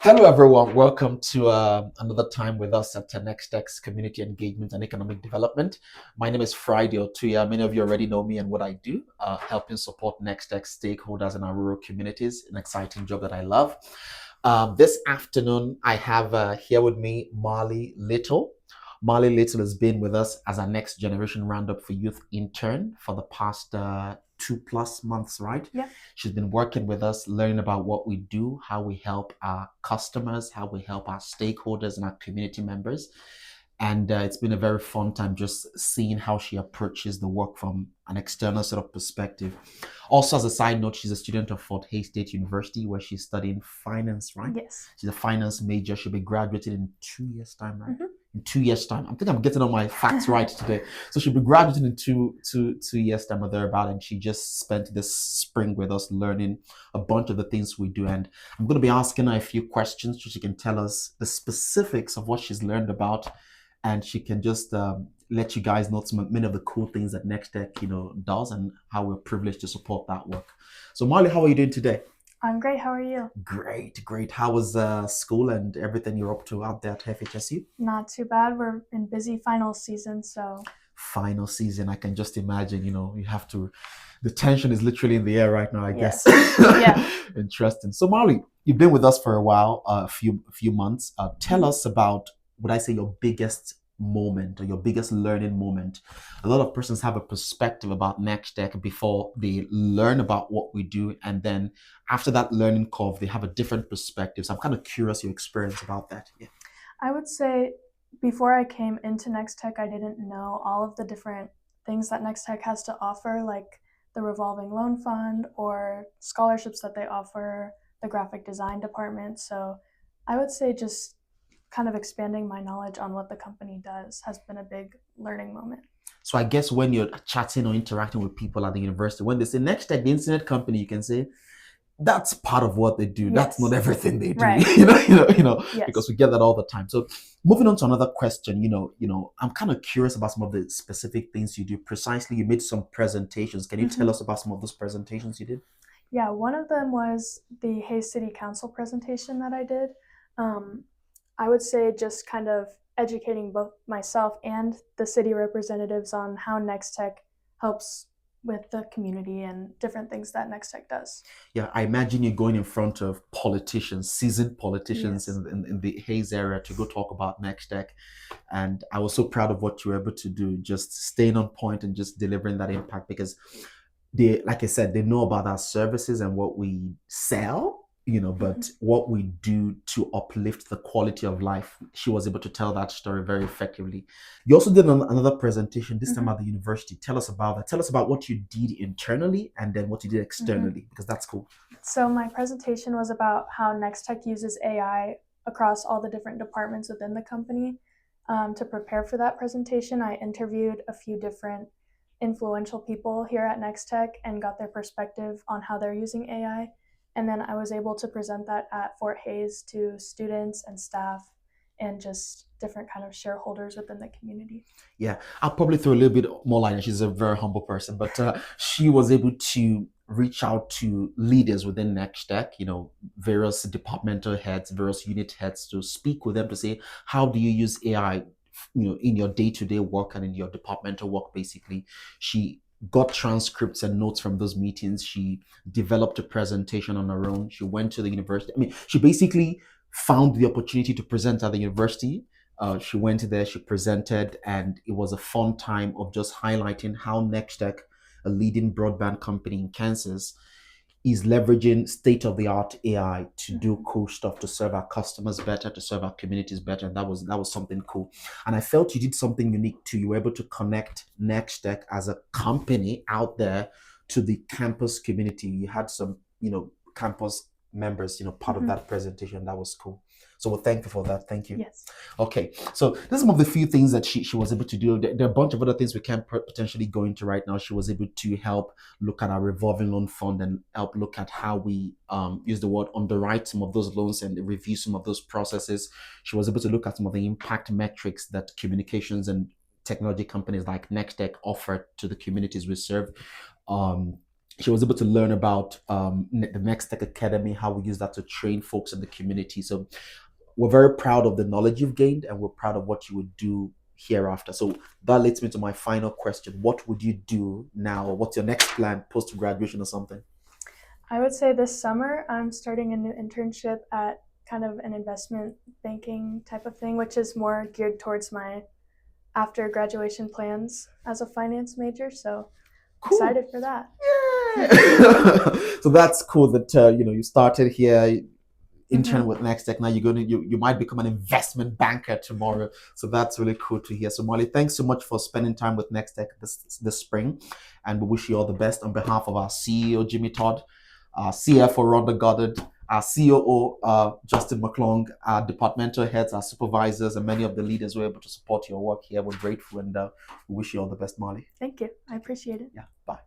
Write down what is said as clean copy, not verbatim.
Hello, everyone. Welcome to another time with us at Nex-Tech's Community Engagement and Economic Development. My name is Friday Otuya. Many of you already know me and what I do, helping support Nex-Tech stakeholders in our rural communities, an exciting job that I love. This afternoon, I have here with me Marley Little. Marley Little has been with us as our next generation roundup for youth intern for the past 2+ months, right? Yeah. She's been working with us, learning about what we do, how we help our customers, how we help our stakeholders and our community members. And it's been a very fun time just seeing how she approaches the work from an external sort of perspective. Also, as a side note, she's a student of Fort Hays State University where she's studying finance, right? Yes. She's a finance major. She'll be graduating in 2 years' time, right? Mhm. In 2 years' time. I think I'm getting all my facts right today. So she'll be graduating in two years' time or thereabout. And she just spent this spring with us learning a bunch of the things we do. And I'm going to be asking her a few questions so she can tell us the specifics of what she's learned about. And she can just let you guys know many of the cool things that Nex-Tech, does and how we're privileged to support that work. So Marley, how are you doing today? I'm great. How are you? Great, great. How was school and everything you're up to out there at FHSU? Not too bad. We're in busy final season, so Final season, I can just imagine, you have to, the tension is literally in the air right now, I guess. yes. Yeah. Interesting. So Marley, you've been with us for a while, a few months. Tell us about, would I say, your biggest moment or your biggest learning moment. A lot of persons have a perspective about Nex-Tech before they learn about what we do, and then after that learning curve, they have a different perspective. So I'm kind of curious your experience about that. Yeah. I would say before I came into Nex-Tech, I didn't know all of the different things that Nex-Tech has to offer, like the revolving loan fund or scholarships that they offer, the graphic design department. So I would say just kind of expanding my knowledge on what the company does has been a big learning moment. So I guess when you're chatting or interacting with people at the university, when they say Nex-Tech, the internet company, you can say that's part of what they do. That's not Yes. everything they do. Right. Because Yes. we get that all the time. So moving on to another question, I'm kind of curious about some of the specific things you do. Precisely, you made some presentations. Can you tell us about some of those presentations you did? Yeah, one of them was the Hayes City Council presentation that I did. Um, I would say just kind of educating both myself and the city representatives on how Nex-Tech helps with the community and different things that Nex-Tech does. Yeah, I imagine you going in front of politicians, seasoned politicians Yes. in the Hayes area to go talk about Nex-Tech. And I was so proud of what you were able to do, just staying on point and just delivering that impact because they, like I said, they know about our services and what we sell, but Mhm. what we do to uplift the quality of life. She was able to tell that story very effectively. You also did another presentation, this time Mhm. at the university. Tell us about that. Tell us about what you did internally and then what you did Mhm. externally, because that's cool. So my presentation was about how Nex-Tech uses AI across all the different departments within the company. To prepare for that presentation, I interviewed a few different influential people here at Nex-Tech and got their perspective on how they're using AI. And then I was able to present that at Fort Hays to students and staff and just different kind of shareholders within the community. Yeah, I'll probably throw a little bit more light. She's a very humble person, but she was able to reach out to leaders within Nex-Tech, various departmental heads, various unit heads to speak with them to say, how do you use AI, in your day-to-day work and in your departmental work, basically. She got transcripts and notes from those meetings. She developed a presentation on her own. She went to the university. I mean, she basically found the opportunity to present at the university. She went there, she presented, and it was a fun time of just highlighting how Nex-Tech, a leading broadband company in Kansas, is leveraging state-of-the-art AI to do Mhm. cool stuff to serve our customers better, to serve our communities better. And that was something cool. And I felt you did something unique too. You were able to connect Nex-Tech as a company out there to the campus community. You had some, campus members, part of Mhm. that presentation. That was cool. So we're thankful for that. Thank you. Yes. Okay, so this is some of the few things that she was able to do. There are a bunch of other things we can potentially go into right now. She was able to help look at our revolving loan fund and help look at how we use the word underwrite some of those loans and review some of those processes. She was able to look at some of the impact metrics that communications and technology companies like Nex-Tech offer to the communities we serve. Um, she was able to learn about the Next Tech Academy, how we use that to train folks in the community. So we're very proud of the knowledge you've gained, and we're proud of what you would do hereafter. So that leads me to my final question. What would you do now? What's your next plan post graduation or something? I would say this summer I'm starting a new internship at kind of an investment banking type of thing, which is more geared towards my after graduation plans as a finance major. So Cool. excited for that. So that's cool that you started here intern Mm-hmm. with Nex-Tech. Now you might become an investment banker tomorrow. So that's really cool to hear. So Marley, thanks so much for spending time with Nex-Tech this spring, and we wish you all the best on behalf of our CEO Jimmy Todd, our CFO Rhonda Goddard, our COO Justin McClung, our departmental heads, our supervisors, and many of the leaders who were able to support your work here. We're grateful, and we wish you all the best, Marley. Thank you. I appreciate it. Yeah, bye.